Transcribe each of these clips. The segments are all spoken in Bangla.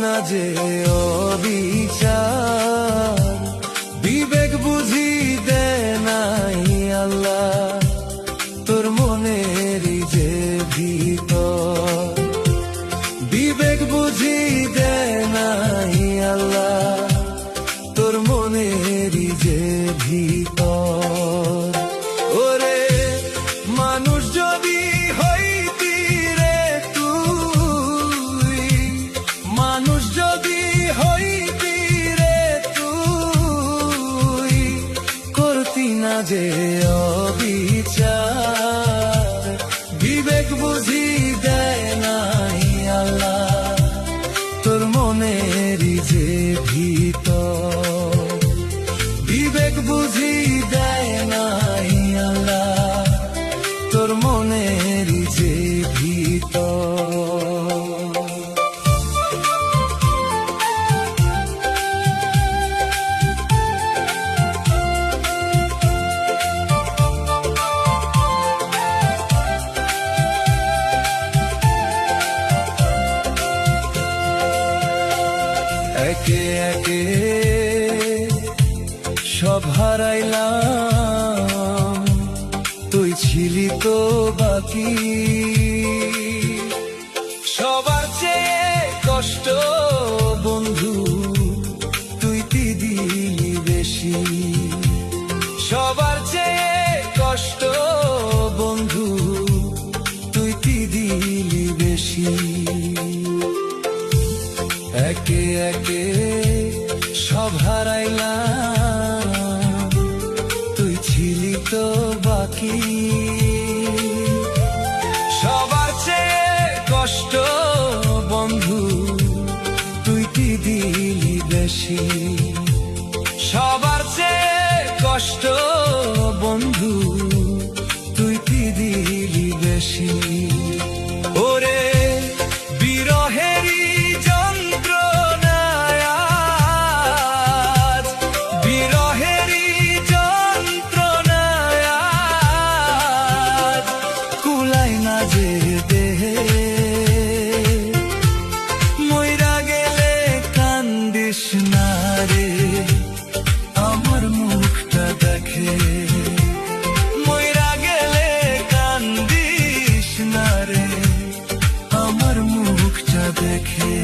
না যে অবিচার, বিবেক বুঝি দেয় নাই আল্লাহ তোর মনেরই যে ভিতর। বিবেক বুঝি দেয় নাই আল্লাহ তোর মনেরই যে ভিতর। ওরে মানুষ যদি হইতি রে তুই, মানুষ যদি হইতি রে তুই, করতি না যে অবিচার। বিবেক বুঝি দেয় নাই আল্লাহ তোর মনেরই যে ভিতর। বিবেক বুঝি দেয় নাই আল্লাহ তোর মনেরই যে ভিতর। একে একে সব হারাইলাম, তুই ছিলি তো বাকি। সবার চেয়ে কষ্ট বন্ধু তুই দিলি বেশি। সবার চেয়ে কষ্ট বন্ধু তুই দিলি বেশি। একে একে সব হারাইলাম, তুই ছিলি তো বাকি। সবার চেয়ে কষ্ট বন্ধু তুই দিলি বেশি। সবার চেয়ে কষ্ট বন্ধু তুই দিলি বেশি। ওরে বিরহেরি আমার মুখটা দেখে, মইরা গেলে কান্দিস না রে আমার মুখটা দেখে।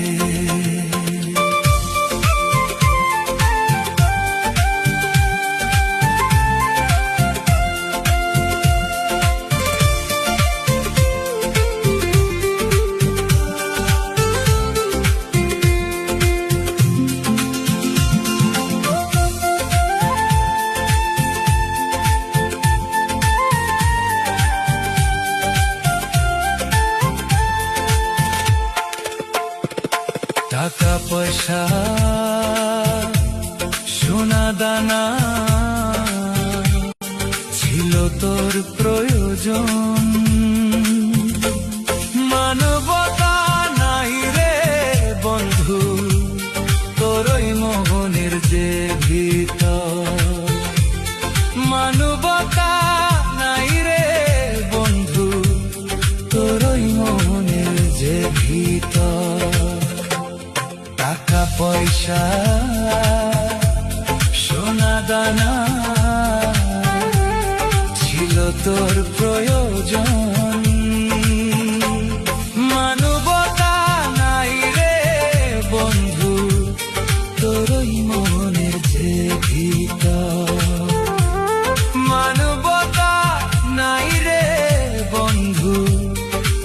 টাকা পয়সা সোনা দানা ছিল তোর প্রয়োজন, মানবতা নাই রে বন্ধু তোর ওই মোহনের যে ভিতর। মানবতা নাই রে বন্ধু তোর ওই মোহনের যে ভিতর। টাকা পয়সা সোনা দানা ছিল তোর প্রয়োজন, মানবতা নাই রে বন্ধু তোর ওই মনের যে ভিতর। মানবতা নাই রে বন্ধু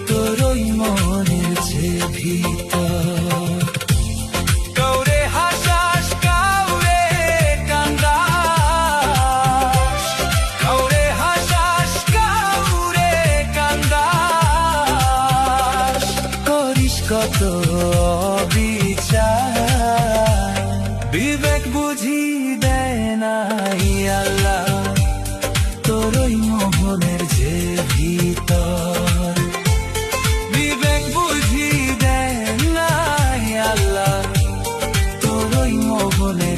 তোর ওই মনের যে ভিতর। কত বিচার, বিবেক বুঝি দেয় নাই আল্লাহ তোর ওই মোহনের যে ভিতর। বিবেক বুঝি দেয় নাই আল্লাহ তোর ওই মোহনের